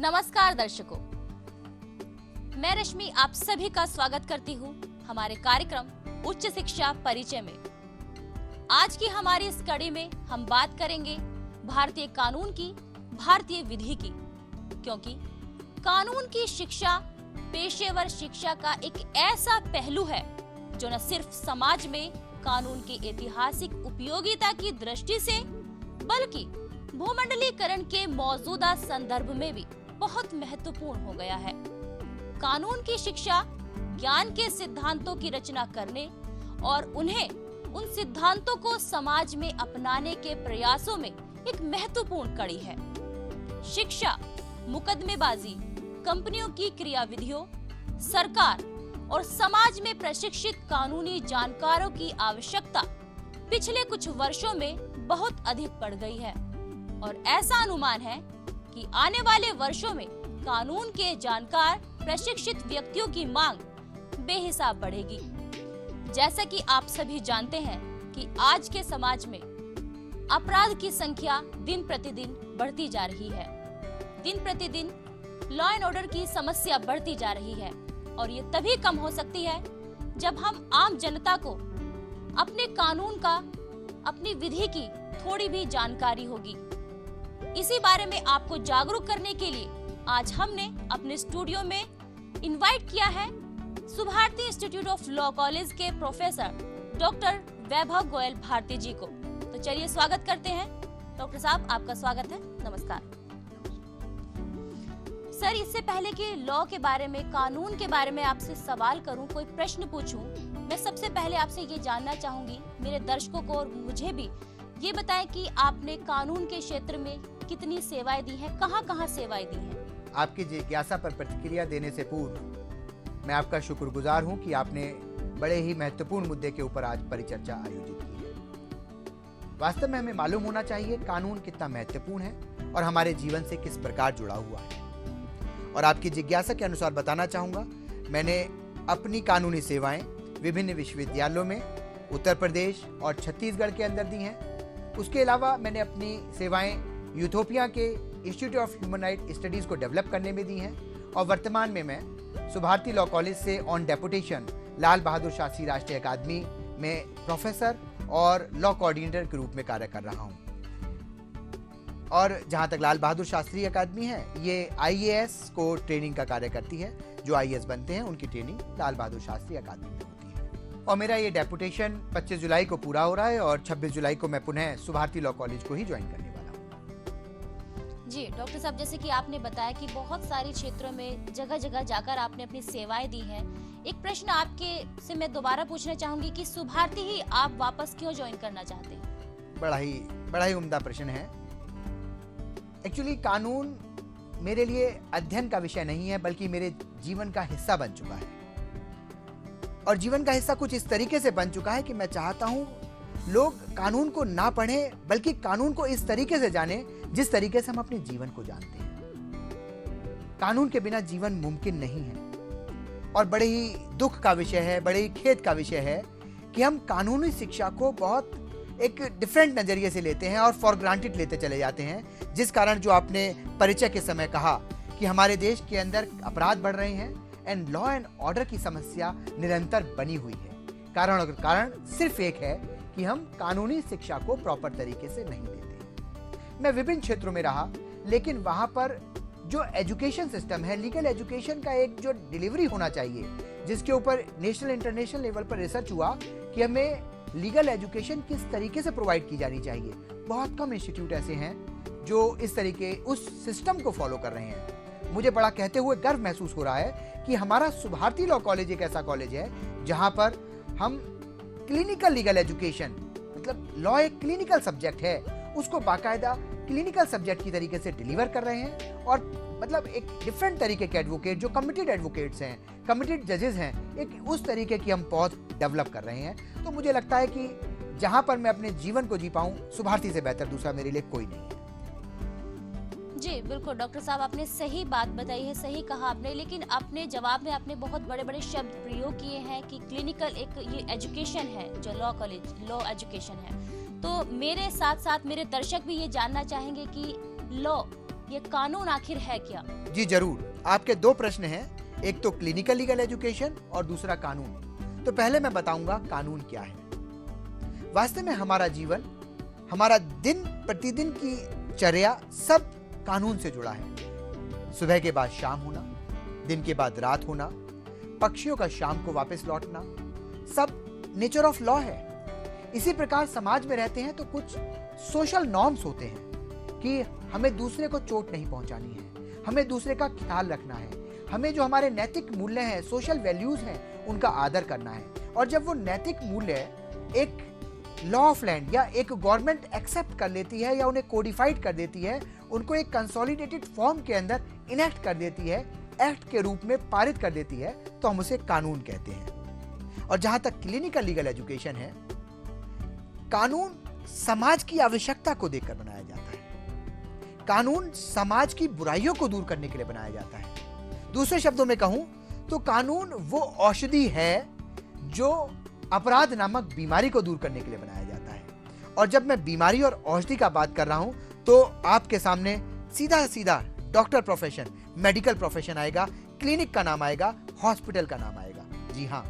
नमस्कार दर्शकों, मैं रश्मि आप सभी का स्वागत करती हूँ हमारे कार्यक्रम उच्च शिक्षा परिचय में। आज की हमारी इस कड़ी में हम बात करेंगे भारतीय कानून की, भारतीय विधि की, क्योंकि कानून की शिक्षा पेशेवर शिक्षा का एक ऐसा पहलू है जो न सिर्फ समाज में कानून की ऐतिहासिक उपयोगिता की दृष्टि से बल्कि भूमंडलीकरण के मौजूदा संदर्भ में भी बहुत महत्वपूर्ण हो गया है। कानून की शिक्षा ज्ञान के सिद्धांतों की रचना करने और उन्हें उन सिद्धांतों को समाज में अपनाने के प्रयासों में एक महत्वपूर्ण कड़ी है। शिक्षा मुकदमेबाजी, कंपनियों की क्रियाविधियों, सरकार और समाज में प्रशिक्षित कानूनी जानकारों की आवश्यकता पिछले कुछ वर्षों में बहुत अधिक बढ़ गई है और ऐसा अनुमान है कि आने वाले वर्षों में कानून के जानकार प्रशिक्षित व्यक्तियों की मांग बेहिसाब बढ़ेगी। जैसा कि आप सभी जानते हैं कि आज के समाज में अपराध की संख्या दिन प्रतिदिन बढ़ती जा रही है। दिन प्रतिदिन लॉ एंड ऑर्डर की समस्या बढ़ती जा रही है और ये तभी कम हो सकती है जब हम आम जनता को अपने कानून का, अपनी विधि की थोड़ी भी जानकारी होगी। इसी बारे में आपको जागरूक करने के लिए आज हमने अपने स्टूडियो में इनवाइट किया है Subharti institute of law college के प्रोफेसर डॉक्टर वैभव गोयल भारती जी को। तो चलिए स्वागत करते हैं। डॉक्टर साहब, आपका स्वागत है। नमस्कार सर। इससे पहले कि लॉ के बारे में, कानून के बारे में आपसे सवाल करूं, कोई प्रश्न पूछूं, मैं सबसे पहले आपसे ये जानना चाहूंगी, मेरे दर्शकों को और मुझे भी ये बताएं कि आपने कानून के क्षेत्र में कितनी सेवाएं दी हैं, कहां-कहां सेवाएं दी हैं? आपकी जिज्ञासा पर प्रतिक्रिया देने से पूर्व मैं आपका शुक्रगुजार हूं कि आपने बड़े ही महत्वपूर्ण मुद्दे के ऊपर आज परिचर्चा आयोजित की है। वास्तव में हमें मालूम होना चाहिए कानून कितना महत्वपूर्ण है और हमारे जीवन से किस प्रकार जुड़ा हुआ है। और आपकी जिज्ञासा के अनुसार बताना चाहूँगा, मैंने अपनी कानूनी सेवाएं विभिन्न विश्वविद्यालयों में उत्तर प्रदेश और छत्तीसगढ़ के अंदर दी हैं। उसके अलावा मैंने अपनी सेवाएं यूथोपिया के institute of human right studies को डेवलप करने में दी हैं और वर्तमान में मैं सुभारती लॉ कॉलेज से ऑन डेपुटेशन लाल बहादुर शास्त्री राष्ट्रीय अकादमी में प्रोफेसर और लॉ कोऑर्डिनेटर के रूप में कार्य कर रहा हूं। और जहां तक लाल बहादुर शास्त्री अकादमी है, ये आईएएस को ट्रेनिंग का कार्य करती है। जो आईएएस बनते हैं उनकी ट्रेनिंग लाल बहादुर शास्त्री अकादमी में होती है। और मेरा ये डेपुटेशन 25 जुलाई को पूरा हो रहा है और 26 जुलाई को मैं पुनः सुभारती लॉ कॉलेज को ही ज्वाइन करने वाला हूँ। जी डॉक्टर साहब, जैसे कि आपने बताया कि बहुत सारे क्षेत्रों में जगह जगह जाकर आपने अपनी सेवाएं दी हैं। एक प्रश्न आपके से मैं दोबारा पूछना चाहूंगी कि सुभारती ही आप वापस क्यों ज्वाइन करना चाहते हैं? बड़ा ही उम्दा प्रश्न है। एक्चुअली कानून मेरे लिए अध्ययन का विषय नहीं है, बल्कि मेरे जीवन का हिस्सा बन चुका है। और जीवन का हिस्सा कुछ इस तरीके से बन चुका है कि मैं चाहता हूं लोग कानून को ना पढ़ें, बल्कि कानून को इस तरीके से जाने जिस तरीके से हम अपने जीवन को जानते हैं। कानून के बिना जीवन मुमकिन नहीं है और बड़े ही दुख का विषय है, बड़े ही खेद का विषय है कि हम कानूनी शिक्षा को बहुत एक डिफरेंट नजरिए से लेते हैं और फॉर ग्रांटेड लेते चले जाते हैं, जिस कारण जो आपने परिचय के समय कहा कि हमारे देश के अंदर अपराध बढ़ रहे हैं एंड लॉ एंड ऑर्डर की समस्या निरंतर बनी हुई है। कारण सिर्फ एक है कि हम कानूनी शिक्षा को प्रॉपर तरीके से नहीं देते। मैं विभिन्न क्षेत्रों में रहा, लेकिन वहां पर जो एजुकेशन सिस्टम है, लीगल एजुकेशन का एक जो डिलीवरी होना चाहिए, जिसके ऊपर नेशनल इंटरनेशनल लेवल पर रिसर्च हुआ कि हमें लीगल एजुकेशन किस तरीके से प्रोवाइड की जानी चाहिए, बहुत कम इंस्टीट्यूट ऐसे हैं जो इस तरीके उस सिस्टम को फॉलो कर रहे हैं। मुझे बड़ा कहते हुए गर्व महसूस हो रहा है कि हमारा सुभारती लॉ कॉलेज एक ऐसा कॉलेज है जहां पर हम क्लिनिकल लीगल एजुकेशन, मतलब लॉ एक क्लिनिकल सब्जेक्ट है, उसको बाकायदा क्लिनिकल सब्जेक्ट की तरीके से डिलीवर कर रहे हैं। और मतलब एक डिफरेंट तरीके के एडवोकेट, जो कमिटेड एडवोकेट्स हैं, कमिटेड जजेस हैं, एक उस तरीके की हम पहुंच डेवलप कर रहे हैं। तो मुझे लगता है कि जहां पर मैं अपने जीवन को जी पाऊं, सुभारती से बेहतर दूसरा मेरे लिए कोई नहीं है। जी बिल्कुल डॉक्टर साहब, आपने सही बात बताई है, सही कहा आपने, लेकिन अपने जवाब में आपने बहुत बड़े बड़े शब्द प्रयोग किए हैं कि क्लिनिकल एक ये एजुकेशन है, जो लॉ कॉलेज लॉ एजुकेशन है। तो मेरे साथ साथ मेरे दर्शक भी ये जानना चाहेंगे कि लॉ ये कानून आखिर है क्या? जी जरूर, आपके दो प्रश्न हैं, एक तो क्लिनिकल लीगल एजुकेशन और दूसरा कानून। तो पहले मैं बताऊंगा कानून क्या है। वास्तव में हमारा जीवन, हमारा दिन प्रतिदिन की चर्या सब कानून से जुड़ा है। सुबह के बाद शाम होना, दिन के बाद रात होना, पक्षियों का शाम को वापस लौटना, सब नेचर ऑफ लॉ है। इसी प्रकार समाज में रहते हैं तो कुछ सोशल नॉर्म्स होते हैं कि हमें दूसरे को चोट नहीं पहुंचानी है, हमें दूसरे का ख्याल रखना है, हमें जो हमारे नैतिक मूल्य हैं, सोशल वैल्यूज हैं, उनका आदर करना है। और जब वो नैतिक मूल्य एक लॉ ऑफ लैंड या एक गवर्नमेंट एक्सेप्ट कर लेती है या उन्हें कोडिफाइड कर देती है, उनको एक कंसोलिडेटेड फॉर्म के अंदर इनेक्ट कर देती है, एक्ट के रूप में पारित कर देती है, तो हम उसे कानून कहते हैं। और जहां तक क्लिनिकल लीगल एजुकेशन है, कानून समाज की आवश्यकता को देखकर बनाया जाता है। कानून समाज की बुराइयों को दूर करने के लिए बनाया जाता है। दूसरे शब्दों में कहूं तो कानून वो औषधि है जो अपराध नामक बीमारी को दूर करने के लिए बनाया जाता है। और जब मैं बीमारी और औषधि का बात कर रहा हूं तो आपके सामने सीधा सीधा डॉक्टर प्रोफेशन, मेडिकल प्रोफेशन आएगा, क्लिनिक का नाम आएगा, हॉस्पिटल का नाम आएगा। जी हां,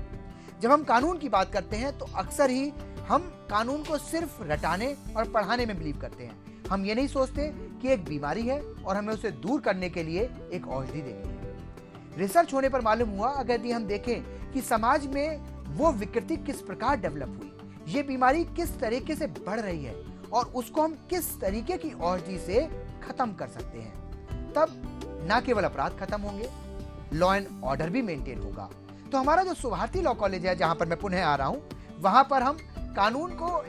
जब हम कानून की बात करते हैं तो अक्सर ही हम कानून को सिर्फ रटाने और पढ़ाने में बिलीव करते हैं। हम ये नहीं सोचते कि एक बीमारी है और हमें उसे दूर करने के लिए एक औषधि देनी है। रिसर्च होने पर मालूम हुआ, अगर यदि हम देखें कि समाज में वो विकृति किस प्रकार डेवलप हुई, ये बीमारी किस तरीके से बढ़ रही है और उसको हम किस तरीके की औषधि से खत्म कर सकते हैं, तब न केवल अपराध खत्म होंगे, लॉ एंड ऑर्डर भी मेंटेन होगा। तो हमारा जो सुभारती लॉ कॉलेज है, जहां पर मैं पुनः आ रहा हूं, वहां पर हम कानून को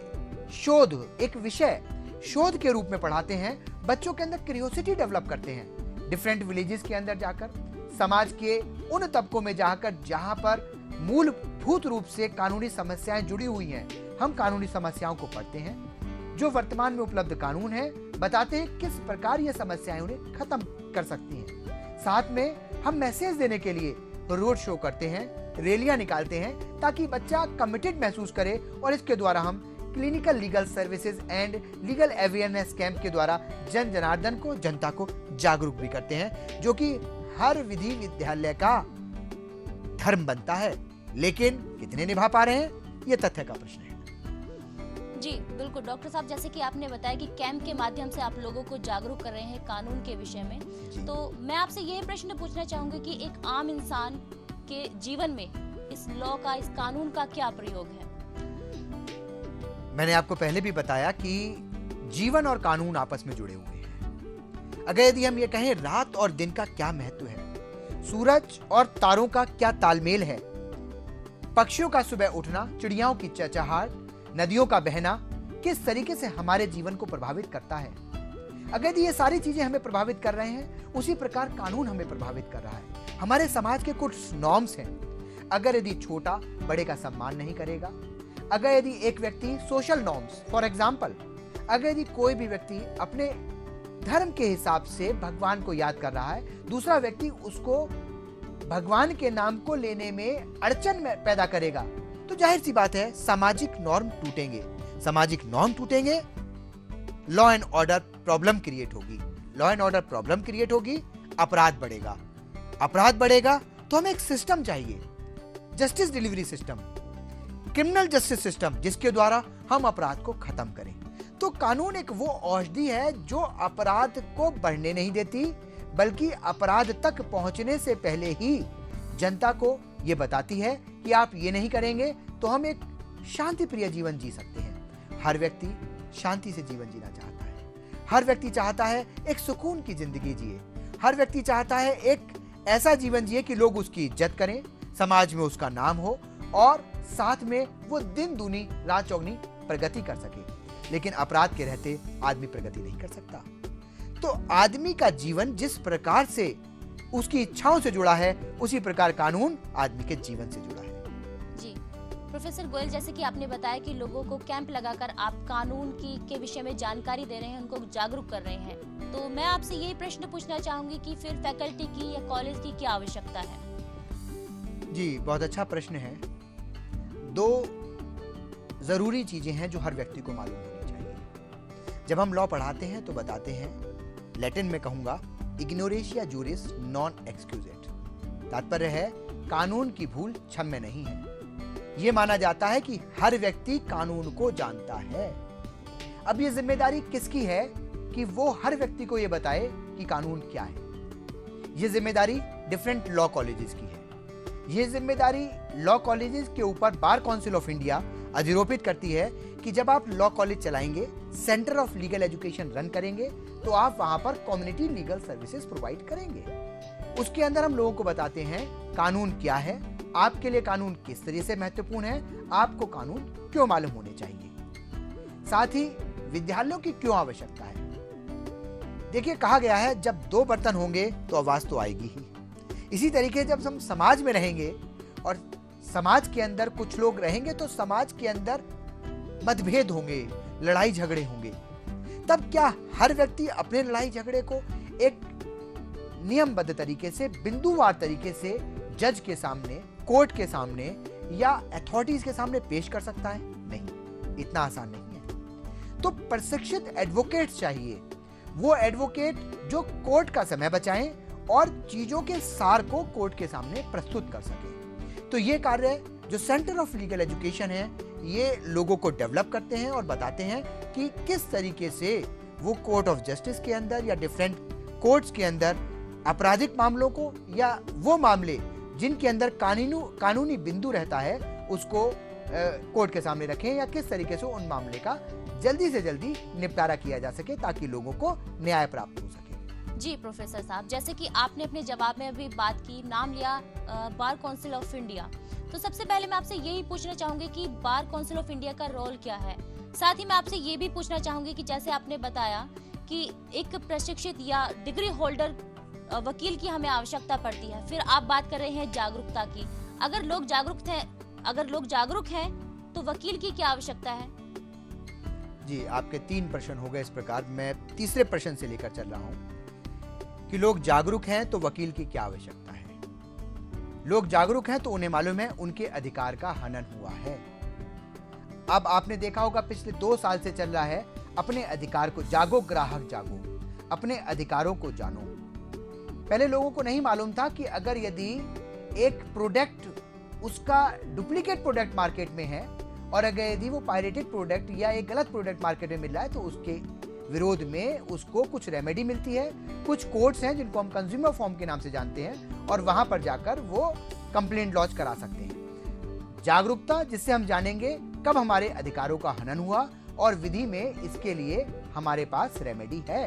शोध, एक विषय शोध के रूप में पढ़ाते हैं। बच्चों के अंदर क्यूरियोसिटी डेवलप करते हैं। डिफरेंट विलेजेस के अंदर जाकर, समाज के उन तबकों में जाकर जहां पर मूलभूत रूप से कानूनी समस्याएं जुड़ी हुई हैं, हम कानूनी समस्याओं को पढ़ते हैं। जो वर्तमान में उपलब्ध कानून है, बताते हैं किस प्रकार ये समस्याएं उन्हें खत्म कर सकती हैं। साथ में हम मैसेज देने के लिए रोड शो करते हैं, रैलियां निकालते हैं, ताकि बच्चा कमिटेड महसूस करे। और इसके द्वारा हम clinical legal services and legal awareness camp के द्वारा जन जनार्दन को, जनता को जागरूक भी करते हैं, जो कि हर विधि विद्यालय का धर्म बनता है। लेकिन कितने निभा पा रहे हैं, ये तथ्य का प्रश्न है। जी बिल्कुल डॉक्टर साहब, जैसे कि आपने बताया कि कैंप के माध्यम से आप लोगों को जागरूक कर रहे हैं कानून के विषय में, तो मैं आपसे ये प्रश्न पूछना चाहूंगी कि एक आम इंसान के जीवन में इस लॉ का, इस कानून का क्या प्रयोग है? मैंने आपको पहले भी बताया कि जीवन और कानून आपस में जुड़े हुए हैं। अगर यदि हम ये कहें रात और दिन का क्या महत्व है, सूरज और तारों का क्या तालमेल है, पक्षियों का सुबह उठना, चिड़ियाओं की चहचहाट, नदियों का बहना किस तरीके से हमारे जीवन को प्रभावित करता है, अगर यदि ये सारी चीजें हमें प्रभावित कर रहे हैं, उसी प्रकार कानून हमें प्रभावित कर रहा है। हमारे समाज के कुछ नॉर्म्स हैं। अगर यदि छोटा बड़े का सम्मान नहीं करेगा, अगर यदि एक व्यक्ति सोशल नॉर्म्स, फॉर एग्जाम्पल, अगर यदि कोई भी व्यक्ति अपने धर्म के हिसाब से भगवान को याद कर रहा है, दूसरा व्यक्ति उसको भगवान के नाम को लेने में अड़चन में पैदा करेगा, तो जाहिर सी बात है सामाजिक नॉर्म टूटेंगे। सामाजिक नॉर्म टूटेंगे, law and order problem create होगी। Law and order problem create होगी, अपराध बढ़ेगा। अपराध बढ़ेगा तो हमें एक सिस्टम चाहिए, justice delivery system, criminal justice system, जिसके द्वारा हम अपराध को खत्म करें। तो कानून एक वो औषधि है जो अपराध को बढ़ने नहीं देती, बल्कि अपराध तक पहुंचने से पहले ही जनता को यह बताती है कि आप ये नहीं करेंगे तो हम एक शांति प्रिय जीवन जी सकते हैं। हर व्यक्ति शांति से जीवन जीना चाहता है। हर व्यक्ति चाहता है एक सुकून की जिंदगी जिए। हर व्यक्ति चाहता है एक ऐसा जीवन जिए कि लोग उसकी इज्जत करें, समाज में उसका नाम हो और साथ में वो दिन दूनी रात चौगनी प्रगति कर सके। लेकिन अपराध के रहते आदमी प्रगति नहीं कर सकता। तो आदमी का जीवन जिस प्रकार से उसकी इच्छाओं से जुड़ा है, उसी प्रकार कानून आदमी के जीवन से जुड़ा है। जी प्रोफेसर गोयल, जैसे कि आपने बताया कि लोगों को कैंप लगाकर आप कानून की के विषय में जानकारी दे रहे हैं, उनको जागरूक कर रहे हैं, तो मैं आपसे यही प्रश्न पूछना चाहूंगी कि फिर फैकल्टी की या कॉलेज की क्या आवश्यकता है? जी बहुत अच्छा प्रश्न है। दो जरूरी चीजें हैं जो हर व्यक्ति को मालूम होनी चाहिए। जब हम लॉ पढ़ाते हैं तो बताते हैं लैटिन में कहूंगा इग्नोरेशिया जूरिस नॉन एक्सक्यूजेट। तात्पर्य है कानून की भूल क्षम्य नहीं है। यह माना जाता है कि हर व्यक्ति कानून को जानता है। अब यह जिम्मेदारी किसकी है कि वो हर व्यक्ति को यह बताए कि कानून क्या है। यह जिम्मेदारी डिफरेंट लॉ कॉलेजेस की है। यह जिम्मेदारी लॉ कॉलेजेस के ऊपर बार काउंसिल ऑफ इंडिया अधिरोपित करती है कि जब आप लॉ कॉलेज चलाएंगे, centre of legal education run करेंगे, तो आप वहां पर कम्युनिटी लीगल सर्विसेज प्रोवाइड करेंगे। उसके अंदर हम लोगों को बताते हैं कानून क्या है, आपके लिए कानून किस तरह से महत्वपूर्ण है, आपको कानून क्यों मालूम होने चाहिए, साथ ही विद्यालयों की क्यों आवश्यकता है। देखिए, कहा गया है जब दो बर्तन होंगे तो आवाज तो आएगी ही। इसी तरीके जब हम समाज में रहेंगे और समाज के अंदर कुछ लोग रहेंगे तो समाज के अंदर मतभेद होंगे, लड़ाई झगड़े होंगे। तब क्या हर व्यक्ति अपने लड़ाई झगड़े को एक नियमबद्ध तरीके से, बिंदुवार तरीके से जज के सामने, कोर्ट के सामने या अथॉरिटीज के सामने पेश कर सकता है? नहीं, इतना आसान नहीं है। तो प्रशिक्षित एडवोकेट चाहिए, वो एडवोकेट जो कोर्ट का समय बचाएं और चीजों के सार को कोर्ट के सामने प्रस्तुत कर सके। तो ये कार्य जो सेंटर ऑफ लीगल एजुकेशन है, ये लोगों को डेवलप करते हैं और बताते हैं कि किस तरीके से वो कोर्ट ऑफ जस्टिस के अंदर या डिफरेंट कोर्ट्स के अंदर आपराधिक मामलों को या वो मामले जिनके अंदर कानूनी बिंदु रहता है उसको कोर्ट के सामने रखें, या किस तरीके से उन मामले का जल्दी से जल्दी निपटारा किया जा सके ताकि लोगों को न्याय प्राप्त हो सके। जी प्रोफेसर साहब, जैसे कि आपने अपने जवाब में अभी बात की, नाम लिया बार काउंसिल ऑफ इंडिया, तो सबसे पहले मैं आपसे यही पूछना चाहूंगी कि बार काउंसिल ऑफ इंडिया का रोल क्या है। साथ ही मैं आपसे ये भी पूछना चाहूंगी कि जैसे आपने बताया कि एक प्रशिक्षित या डिग्री होल्डर वकील की हमें आवश्यकता पड़ती है, फिर आप बात कर रहे हैं जागरूकता की। अगर लोग जागरूक हैं तो वकील की क्या आवश्यकता है? जी, आपके 3 प्रश्न हो गए इस प्रकार। मैं तीसरे प्रश्न से लेकर चल रहा हूं कि लोग जागरूक हैं तो वकील की क्या आवश्यकता है। लोग जागरूक हैं तो उन्हें मालूम है उनके अधिकार का हनन हुआ है। अब आपने देखा होगा पिछले 2 साल से चल रहा है अपने अधिकार को, जागो ग्राहक जागो, अपने अधिकारों को जानो। पहले लोगों को नहीं मालूम था कि अगर यदि एक प्रोडक्ट उसका डुप्लीकेट प्रोडक्ट मार्केट में है और अगर यदि वो पायरेटेड प्रोडक्ट या एक गलत प्रोडक्ट मार्केट में मिल रहा है तो उसके विरोध में उसको कुछ रेमेडी मिलती है। कुछ कोर्ट्स हैं जिनको हम कंज्यूमर फॉर्म के नाम से जानते हैं और वहां पर जाकर वो कंप्लेंट लॉन्च करा सकते हैं। जागरूकता, जिससे हम जानेंगे कब हमारे अधिकारों का हनन हुआ और विधि में इसके लिए हमारे पास रेमेडी है।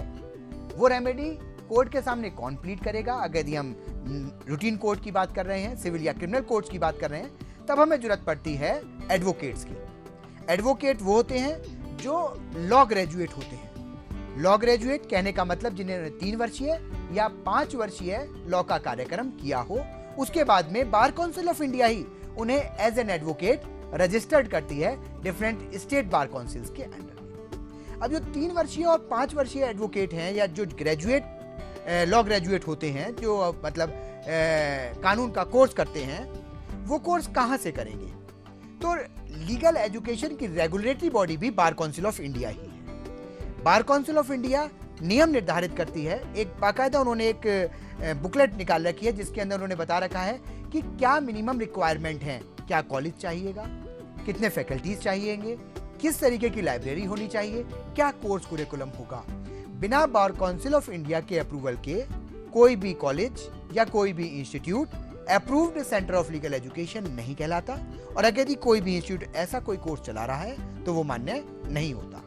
वो रेमेडी कोर्ट के सामने कौन प्लीड करेगा? अगर यदि हम रूटीन कोर्ट की बात कर रहे हैं, सिविल या क्रिमिनल कोर्ट्स की बात कर रहे हैं, तब हमें जरूरत पड़ती है एडवोकेट्स की। एडवोकेट वो होते हैं जो लॉ ग्रेजुएट होते हैं। लॉ ग्रेजुएट कहने का मतलब जिन्होंने 3 वर्षीय या 5 वर्षीय लॉ का कार्यक्रम किया हो। उसके बाद में बार काउंसिल ऑफ इंडिया ही उन्हें एज एन एडवोकेट रजिस्टर्ड करती है डिफरेंट स्टेट बार काउंसिल्स के अंडर में। अब जो 3 वर्षीय और 5 वर्षीय एडवोकेट हैं या जो ग्रेजुएट लॉ ग्रेजुएट होते हैं, जो मतलब कानून का कोर्स करते हैं, वो कोर्स कहां से करेंगे? तो लीगल एजुकेशन की रेगुलेटरी बॉडी भी बार काउंसिल ऑफ इंडिया ही है। बार काउंसिल ऑफ इंडिया नियम निर्धारित करती है। एक बाकायदा उन्होंने एक बुकलेट निकाल रखी है जिसके अंदर उन्होंने बता रखा है कि क्या मिनिमम रिक्वायरमेंट है, क्या कॉलेज चाहिएगा, कितने फैकल्टीज चाहिएंगे, किस तरीके की लाइब्रेरी होनी चाहिए, क्या कोर्स कुरिकुलम होगा। बिना बार काउंसिल ऑफ इंडिया के अप्रूवल के कोई भी कॉलेज या कोई भी institute approved centre of legal education नहीं कहलाता, और अगर यदि कोई भी इंस्टीट्यूट ऐसा कोई कोर्स चला रहा है तो वो मान्य नहीं होता।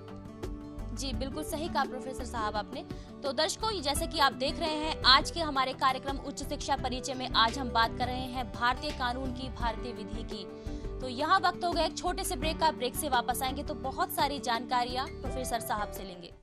जी बिल्कुल सही कहा प्रोफेसर साहब आपने। तो दर्शकों, जैसे कि आप देख रहे हैं आज के हमारे कार्यक्रम उच्च शिक्षा परिचय में आज हम बात कर रहे हैं भारतीय कानून की, भारतीय विधि की। तो यहाँ वक्त हो गया एक छोटे से ब्रेक का। ब्रेक से वापस आएंगे तो बहुत सारी जानकारियाँ प्रोफेसर साहब से लेंगे।